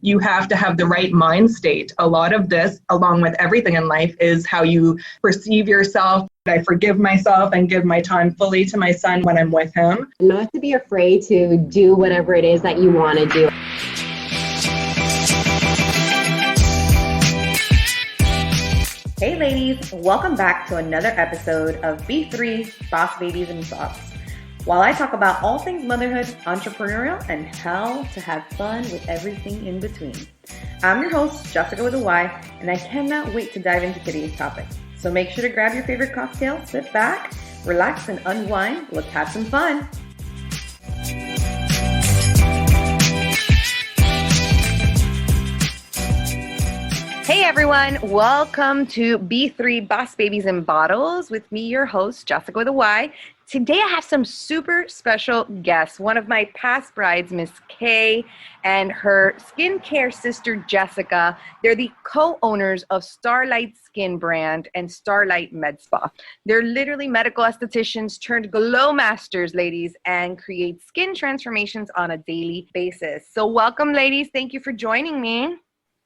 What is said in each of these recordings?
You have to have the right mind state. A lot of this, along with everything in life, is how you perceive yourself. I forgive myself and give my time fully to my son when I'm with him. Not to be afraid to do whatever it is that you want to do. Hey ladies, welcome back to another episode of B3 Boss Babies and Thoughts. While I talk about all things motherhood, entrepreneurial, and how to have fun with everything in between. I'm your host, Jessyca with a Y, and I cannot wait to dive into today's topic. So make sure to grab your favorite cocktail, sit back, relax, and unwind. Let's have some fun. Hey everyone, welcome to B3 Boss Babies and Bottles with me, your host, Jessyca with a Y. Today I have some super special guests. One of my past brides, Miss Kay, and her skincare sister, Jessyca. They're the co-owners of Starlight Skin brand and Starlight Med Spa. They're literally medical estheticians turned glow masters, ladies, and create skin transformations on a daily basis. So welcome, ladies. Thank you for joining me.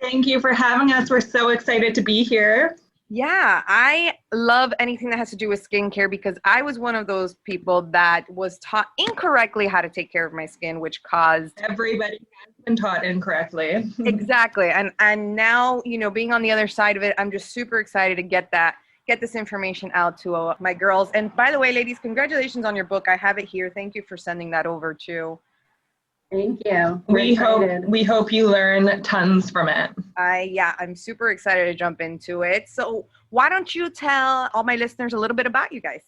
Thank you for having us. We're so excited to be here. Yeah, I love anything that has to do with skincare because I was one of those people that was taught incorrectly how to take care of my skin, which caused... Everybody has been taught incorrectly. Exactly. And now, you know, being on the other side of it, I'm just super excited to get this information out to my girls. And by the way, ladies, congratulations on your book. I have it here. Thank you for sending that over too. Thank you. We hope you learn tons from it. I'm super excited to jump into it. So why don't you tell all my listeners a little bit about you guys?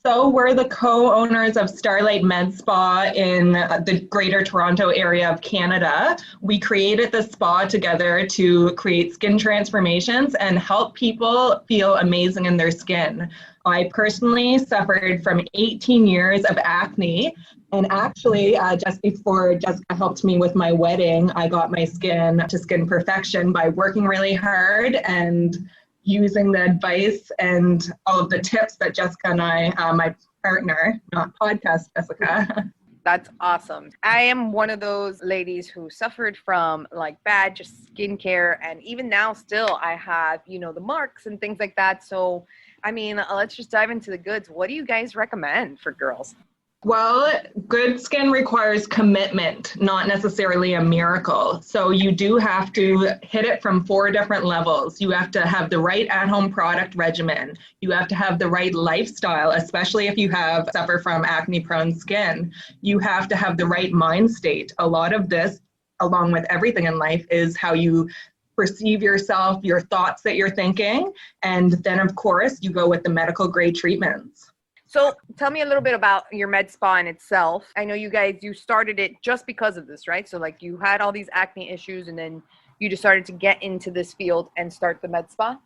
So we're the co-owners of Starlight Med Spa in the Greater Toronto area of Canada. We created the spa together to create skin transformations and help people feel amazing in their skin. I personally suffered from 18 years of acne. And actually, just before Jessyca helped me with my wedding, I got my skin to skin perfection by working really hard and using the advice and all of the tips that Jessyca and I, my partner, not podcast Jessyca. That's awesome. I am one of those ladies who suffered from like bad just skincare. And even now still I have, you know, the marks and things like that. So, I mean, let's just dive into the goods. What do you guys recommend for girls? Well, good skin requires commitment, not necessarily a miracle. So you do have to hit it from 4 different levels. You have to have the right at-home product regimen. You have to have the right lifestyle, especially if you suffer from acne-prone skin. You have to have the right mind state. A lot of this, along with everything in life, is how you perceive yourself, your thoughts that you're thinking, and then, of course, you go with the medical grade treatments. So tell me a little bit about your med spa in itself. I know you started it just because of this, right? So like you had all these acne issues and then you decided to get into this field and start the med spa?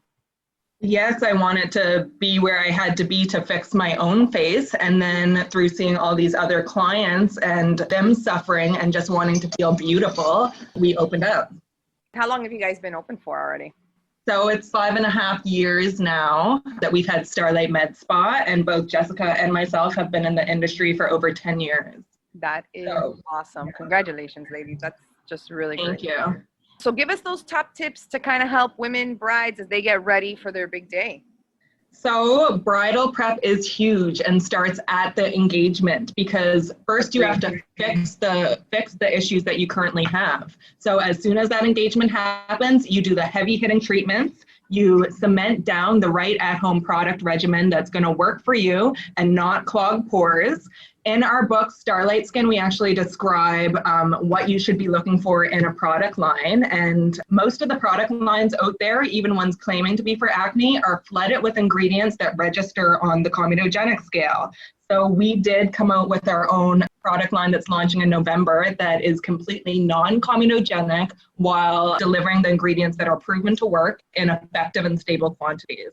Yes, I wanted to be where I had to be to fix my own face. And then through seeing all these other clients and them suffering and just wanting to feel beautiful, we opened up. How long have you guys been open for already? So it's 5.5 years now that we've had Starlight Med Spa, and both Jessyca and myself have been in the industry for over 10 years. That is awesome. Yeah. Congratulations, ladies. That's just really great. Thank you. So give us those top tips to kind of help women brides as they get ready for their big day. So bridal prep is huge and starts at the engagement because first you have to fix the issues that you currently have. So as soon as that engagement happens, you do the heavy hitting treatments. You cement down the right at-home product regimen that's going to work for you and not clog pores. In our book, Starlight Skin, we actually describe what you should be looking for in a product line. And most of the product lines out there, even ones claiming to be for acne, are flooded with ingredients that register on the comedogenic scale. So we did come out with our own product line that's launching in November that is completely non-comedogenic while delivering the ingredients that are proven to work in effective and stable quantities.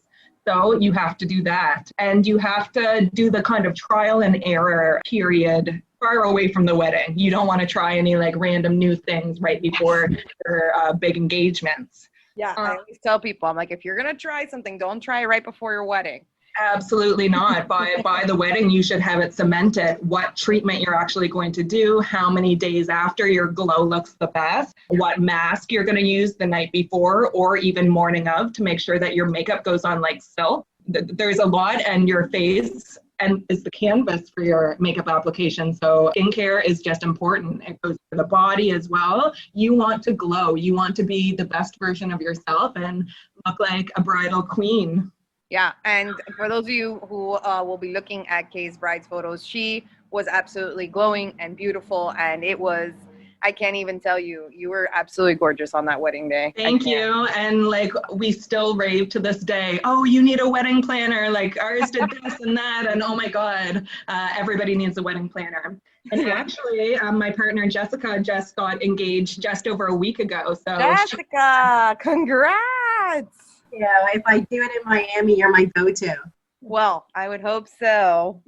So you have to do that. And you have to do the kind of trial and error period far away from the wedding. You don't want to try any like random new things right before your big engagements. Yeah, I always tell people, I'm like, if you're going to try something, don't try it right before your wedding. Absolutely not. By the wedding, you should have it cemented what treatment you're actually going to do, how many days after your glow looks the best, what mask you're going to use the night before or even morning of to make sure that your makeup goes on like silk. There's a lot, and your face and is the canvas for your makeup application. So skincare is just important. It goes to the body as well. You want to glow. You want to be the best version of yourself and look like a bridal queen. Yeah, and for those of you who will be looking at Kay's bride's photos, she was absolutely glowing and beautiful, and it was, I can't even tell you, you were absolutely gorgeous on that wedding day. Thank you. And like, we still rave to this day, oh, you need a wedding planner, like ours did this and that, and oh my God, everybody needs a wedding planner. And actually, my partner Jessyca just got engaged just over a week ago. So Jessyca, congrats! Yeah, if I do it in Miami, you're my go-to. Well, I would hope so.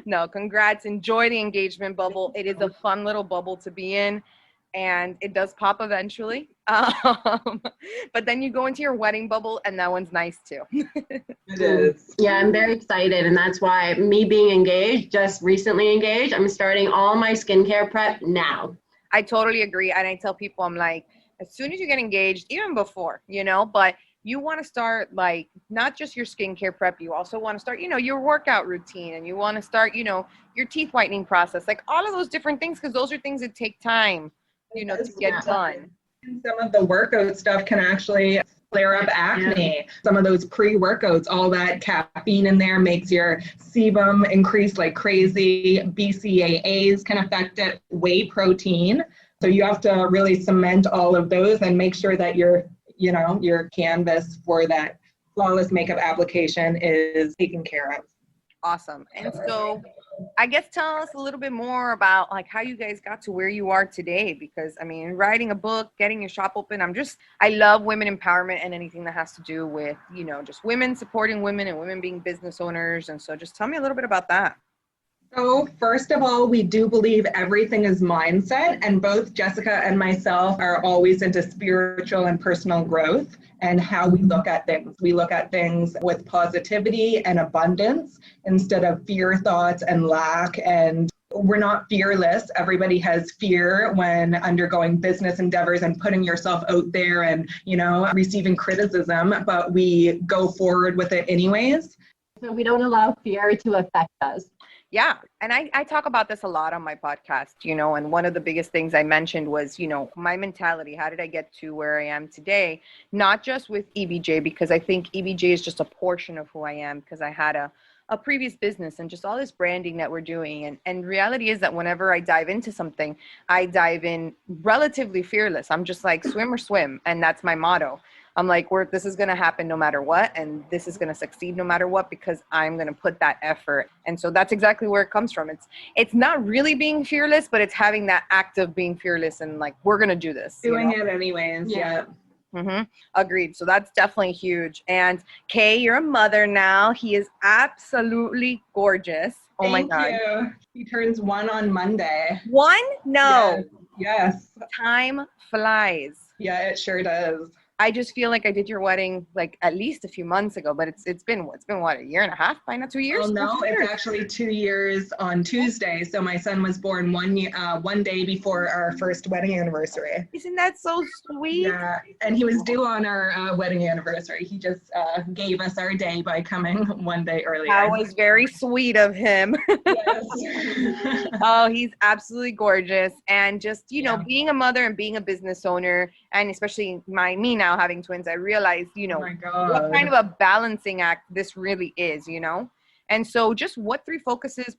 No, congrats. Enjoy the engagement bubble. It is a fun little bubble to be in, and it does pop eventually. But then you go into your wedding bubble, and that one's nice too. It is. Yeah, I'm very excited, and that's why me being engaged, just recently engaged, I'm starting all my skincare prep now. I totally agree. And I tell people, I'm like, as soon as you get engaged, even before, but you want to start like not just your skincare prep, you also want to start, your workout routine, and you want to start, your teeth whitening process, like all of those different things, because those are things that take time, to get done. And some of the workout stuff can actually flare up acne. Some of those pre-workouts, all that caffeine in there makes your sebum increase like crazy. BCAAs can affect it, whey protein. So you have to really cement all of those and make sure that your canvas for that flawless makeup application is taken care of. Awesome. And so I guess tell us a little bit more about like how you guys got to where you are today, because I mean, writing a book, getting your shop open, I love women empowerment and anything that has to do with, just women supporting women and women being business owners. And so just tell me a little bit about that. So first of all, we do believe everything is mindset, and both Jessyca and myself are always into spiritual and personal growth and how we look at things. We look at things with positivity and abundance instead of fear thoughts and lack. And we're not fearless. Everybody has fear when undergoing business endeavors and putting yourself out there and, receiving criticism, but we go forward with it anyways. So we don't allow fear to affect us. Yeah. And I talk about this a lot on my podcast, and one of the biggest things I mentioned was, my mentality. How did I get to where I am today? Not just with EBJ, because I think EBJ is just a portion of who I am, because I had a previous business and just all this branding that we're doing. And reality is that whenever I dive into something, I dive in relatively fearless. I'm just like, swim or swim. And that's my motto. I'm like, this is going to happen no matter what, and this is going to succeed no matter what, because I'm going to put that effort. And so that's exactly where it comes from. It's not really being fearless, but it's having that act of being fearless and like, we're going to do this. Doing it anyways. Yeah. Mm-hmm. Agreed. So that's definitely huge. And Kay, you're a mother now. He is absolutely gorgeous. Oh my God. Thank you. He turns 1 on Monday. 1? No. Yes. Time flies. Yeah, it sure does. I just feel like I did your wedding like at least a few months ago, but it's been what, a year and a half? By now 2 years? Well, no, it's actually 2 years on Tuesday. So my son was born one day before our first wedding anniversary. Isn't that so sweet? Yeah, and he was due on our wedding anniversary. He just gave us our day by coming 1 day earlier. That was very sweet of him. Yes. Oh, he's absolutely gorgeous. And just, being a mother and being a business owner, and especially me now having twins, I realized, what kind of a balancing act this really is, And so just what 3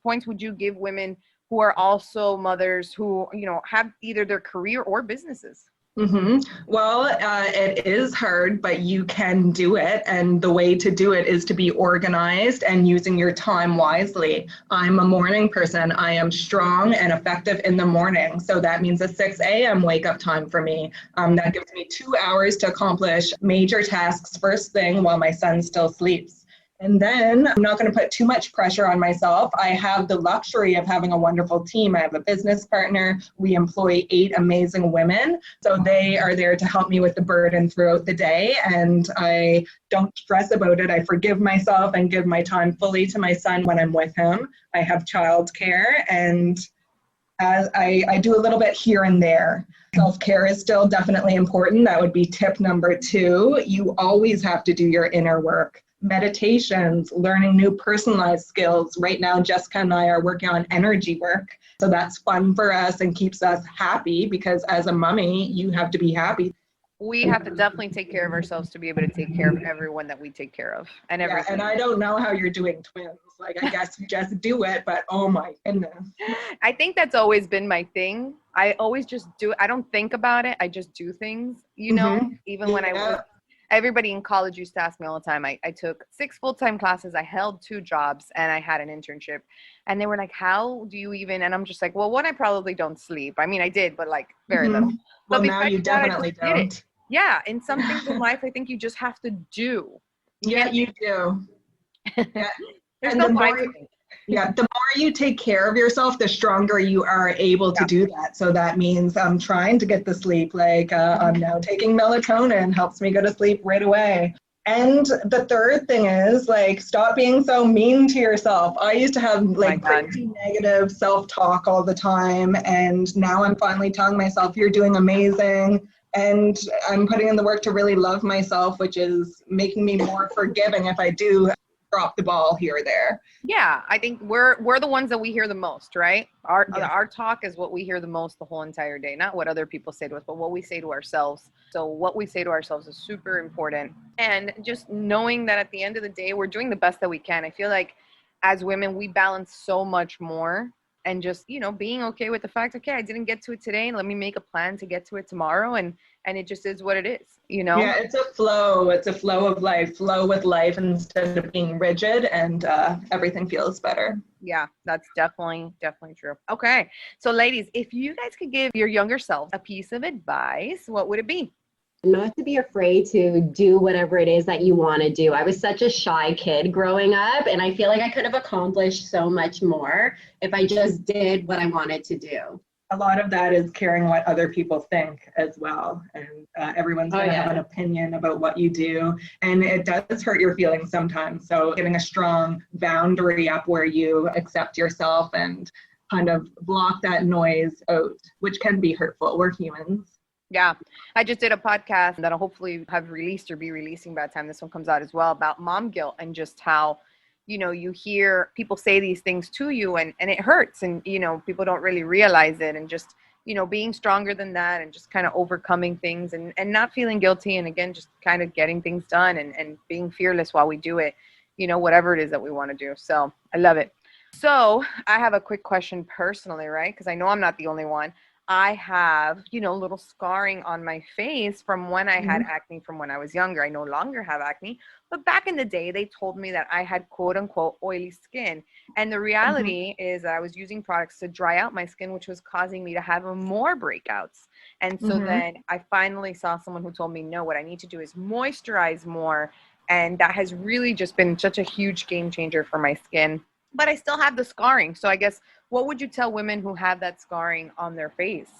points would you give women who are also mothers who, have either their career or businesses? Mm-hmm. Well, it is hard, but you can do it. And the way to do it is to be organized and using your time wisely. I'm a morning person. I am strong and effective in the morning. So that means a 6 a.m. wake up time for me. That gives me 2 hours to accomplish major tasks first thing while my son still sleeps. And then I'm not going to put too much pressure on myself. I have the luxury of having a wonderful team. I have a business partner. We employ 8 amazing women. So they are there to help me with the burden throughout the day. And I don't stress about it. I forgive myself and give my time fully to my son when I'm with him. I have childcare, and I do a little bit here and there. Self-care is still definitely important. That would be tip number 2. You always have to do your inner work. Meditations, learning new personalized skills. Right now, Jessyca and I are working on energy work. So that's fun for us and keeps us happy, because as a mommy, you have to be happy. We have to definitely take care of ourselves to be able to take care of everyone that we take care of and everything. Yeah, and I don't know how you're doing twins. Like, I guess you just do it, but oh my goodness. I think that's always been my thing. I always just do it. I don't think about it. I just do things, you know, even when I work. Everybody in college used to ask me all the time. I took 6 full-time classes. I held 2 jobs, and I had an internship. And they were like, how do you even? And I'm just like, well, one, I probably don't sleep. I mean, I did, but like very little. Well, but now you definitely don't. Yeah. In some things in life, I think you just have to do. Yeah, you do. Yeah. There's no point. Yeah, the more you take care of yourself, the stronger you are able to do that. So that means I'm trying to get the sleep. Like I'm now taking melatonin, helps me go to sleep right away. And the third thing is, like, stop being so mean to yourself. I used to have like crazy negative self-talk all the time. And now I'm finally telling myself, you're doing amazing. And I'm putting in the work to really love myself, which is making me more forgiving if I do drop the ball here or there. Yeah, I think we're the ones that we hear the most, right? Our talk is what we hear the most the whole entire day, not what other people say to us, but what we say to ourselves. So what we say to ourselves is super important. And just knowing that at the end of the day, we're doing the best that we can. I feel like as women, we balance so much more, and just, you know, being okay with the fact, okay, I didn't get to it today, let me make a plan to get to it tomorrow, and it just is what it is, you know? Yeah, it's a flow. It's a flow of life. Flow with life instead of being rigid, and everything feels better. Yeah, that's definitely true. Okay, so ladies, if you guys could give your younger selves a piece of advice, what would it be? Not to be afraid to do whatever it is that you want to do. I was such a shy kid growing up, and I feel like I could have accomplished so much more if I just did what I wanted to do. A lot of that is caring what other people think as well. And everyone's going to have an opinion about what you do. And it does hurt your feelings sometimes. So getting a strong boundary up where you accept yourself and kind of block that noise out, which can be hurtful. We're humans. Yeah, I just did a podcast that I'll hopefully have released or be releasing by the time this one comes out as well, about mom guilt, and just how, you know, you hear people say these things to you, and it hurts, and, you know, people don't really realize it, and just, you know, being stronger than that, and just kind of overcoming things, and not feeling guilty, and again, just kind of getting things done, and being fearless while we do it, you know, whatever it is that we want to do. So I love it. So I have a quick question personally, right? Because I know I'm not the only one. I have, you know, little scarring on my face from when I had acne from when I was younger. I no longer have acne, but back in the day, they told me that I had quote unquote oily skin. And the reality is that I was using products to dry out my skin, which was causing me to have more breakouts. And so then I finally saw someone who told me, no, what I need to do is moisturize more. And that has really just been such a huge game changer for my skin. But I still have the scarring. So I guess, what would you tell women who have that scarring on their face?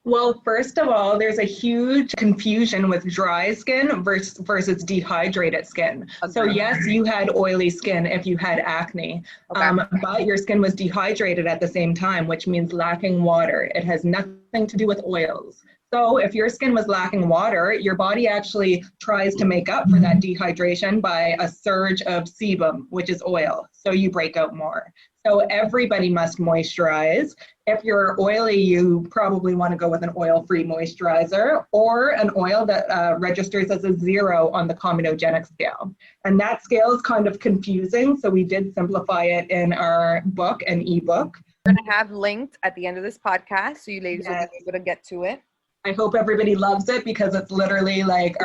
Well, first of all, there's a huge confusion with dry skin versus dehydrated skin. Okay. So yes, you had oily skin if you had acne, but your skin was dehydrated at the same time, which means lacking water. It has nothing to do with oils. So if your skin was lacking water, your body actually tries to make up for that dehydration by a surge of sebum, which is oil. So you break out more. So everybody must moisturize. If you're oily, you probably want to go with an oil-free moisturizer or an oil that registers as a 0 on the comedogenic scale. And that scale is kind of confusing, so we did simplify it in our book and ebook. We're going to have linked at the end of this podcast, so you ladies will be able to get to it. I hope everybody loves it, because it's literally like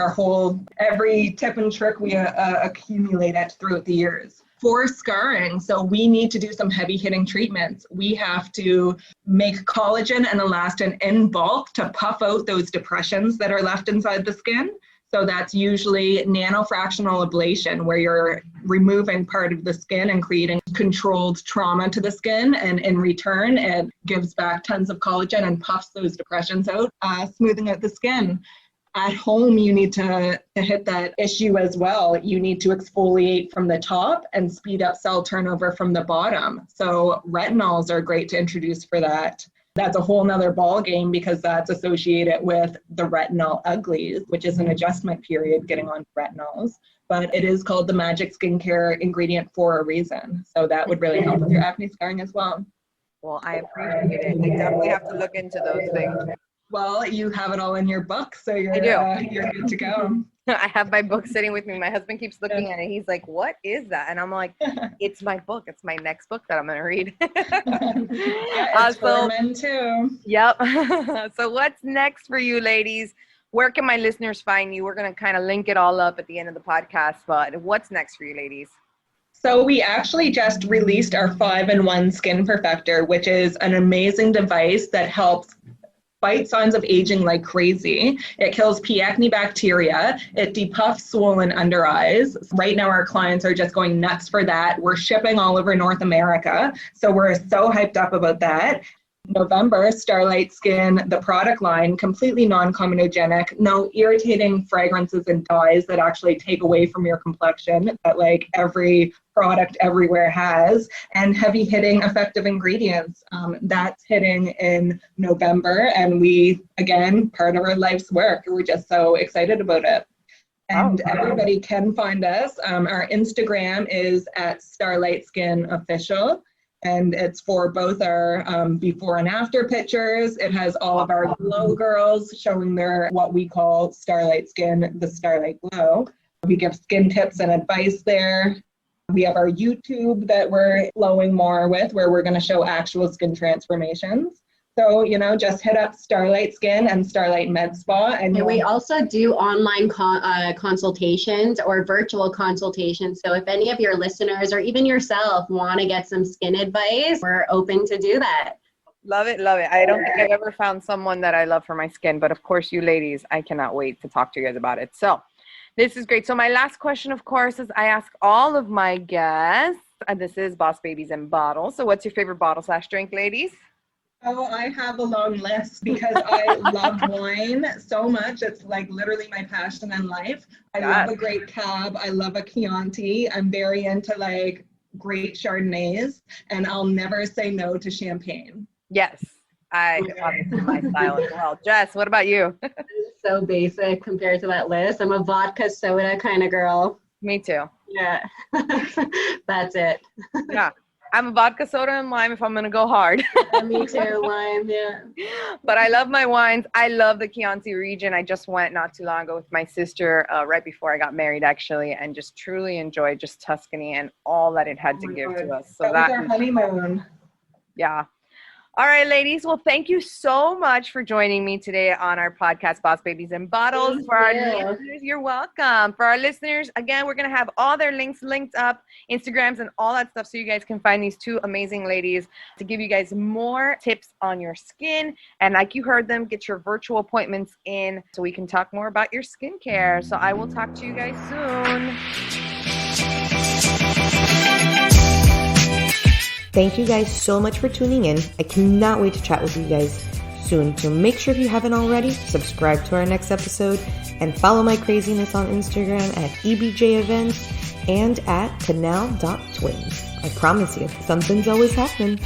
every tip and trick we accumulated throughout the years. For scarring, so we need to do some heavy hitting treatments. We have to make collagen and elastin in bulk to puff out those depressions that are left inside the skin. So that's usually nanofractional ablation, where you're removing part of the skin and creating controlled trauma to the skin. And in return, it gives back tons of collagen and puffs those depressions out, smoothing out the skin. At home, you need to hit that issue as well. You need to exfoliate from the top and speed up cell turnover from the bottom. So retinols are great to introduce for that. That's a whole nother ball game because that's associated with the retinol uglies, which is an adjustment period getting on retinols. But it is called the magic skincare ingredient for a reason. So that would really help with your acne scarring as well. Well, I appreciate it. I definitely have to look into those things. Well, you have it all in your book, so you're good to go. I have my book sitting with me. My husband keeps looking at it. He's like, what is that? And I'm like, it's my book. It's my next book that I'm going to read. It's for men too. Yep. So what's next for you, ladies? Where can my listeners find you? We're going to kind of link it all up at the end of the podcast. But what's next for you, ladies? So we actually just released our 5-in-1 Skin Perfector, which is an amazing device that helps fight signs of aging like crazy. It kills P. acne bacteria. It depuffs swollen under eyes. Right now, our clients are just going nuts for that. We're shipping all over North America. So we're so hyped up about that. November, Starlight Skin, the product line, completely non-comedogenic, no irritating fragrances and dyes that actually take away from your complexion that like every product everywhere has, and heavy hitting effective ingredients. That's hitting in November, and we, again, part of our life's work. We're just so excited about it. And everybody can find us. Our Instagram is at Starlight Skin Official. And it's for both our before and after pictures. It has all of our glow girls showing their what we call Starlight Skin, the Starlight Glow. We give skin tips and advice there. We have our YouTube that we're flowing more with, where we're going to show actual skin transformations. So, just hit up Starlight Skin and Starlight Med Spa. And we also do online consultations or virtual consultations. So if any of your listeners or even yourself want to get some skin advice, we're open to do that. Love it. Love it. I don't think I've ever found someone that I love for my skin, but of course, you ladies, I cannot wait to talk to you guys about it. So this is great. So my last question, of course, is I ask all of my guests, and this is Boss Babies in Bottles. So what's your favorite bottle/drink, ladies? Oh, I have a long list because I love wine so much. It's like literally my passion in life. I love a great cab. I love a Chianti. I'm very into like great Chardonnays, and I'll never say no to champagne. Yes, obviously my style as well. Jess, what about you? So basic compared to that list. I'm a vodka soda kind of girl. Me too. Yeah, that's it. Yeah. I'm a vodka, soda, and lime if I'm going to go hard. Me too, lime, yeah. But I love my wines. I love the Chianti region. I just went not too long ago with my sister right before I got married, actually, and just truly enjoyed just Tuscany and all that it had to give to us. So that was our honeymoon. Yeah. All right, ladies. Well, thank you so much for joining me today on our podcast, Boss Babies in Bottles. For our listeners, you're welcome. For our listeners, again, we're going to have all their links linked up, Instagrams and all that stuff, so you guys can find these two amazing ladies to give you guys more tips on your skin. And like you heard them, get your virtual appointments in so we can talk more about your skincare. So I will talk to you guys soon. Thank you guys so much for tuning in. I cannot wait to chat with you guys soon. So make sure if you haven't already, subscribe to our next episode and follow my craziness on Instagram at EBJ Events and at canal.twins. I promise you, something's always happening.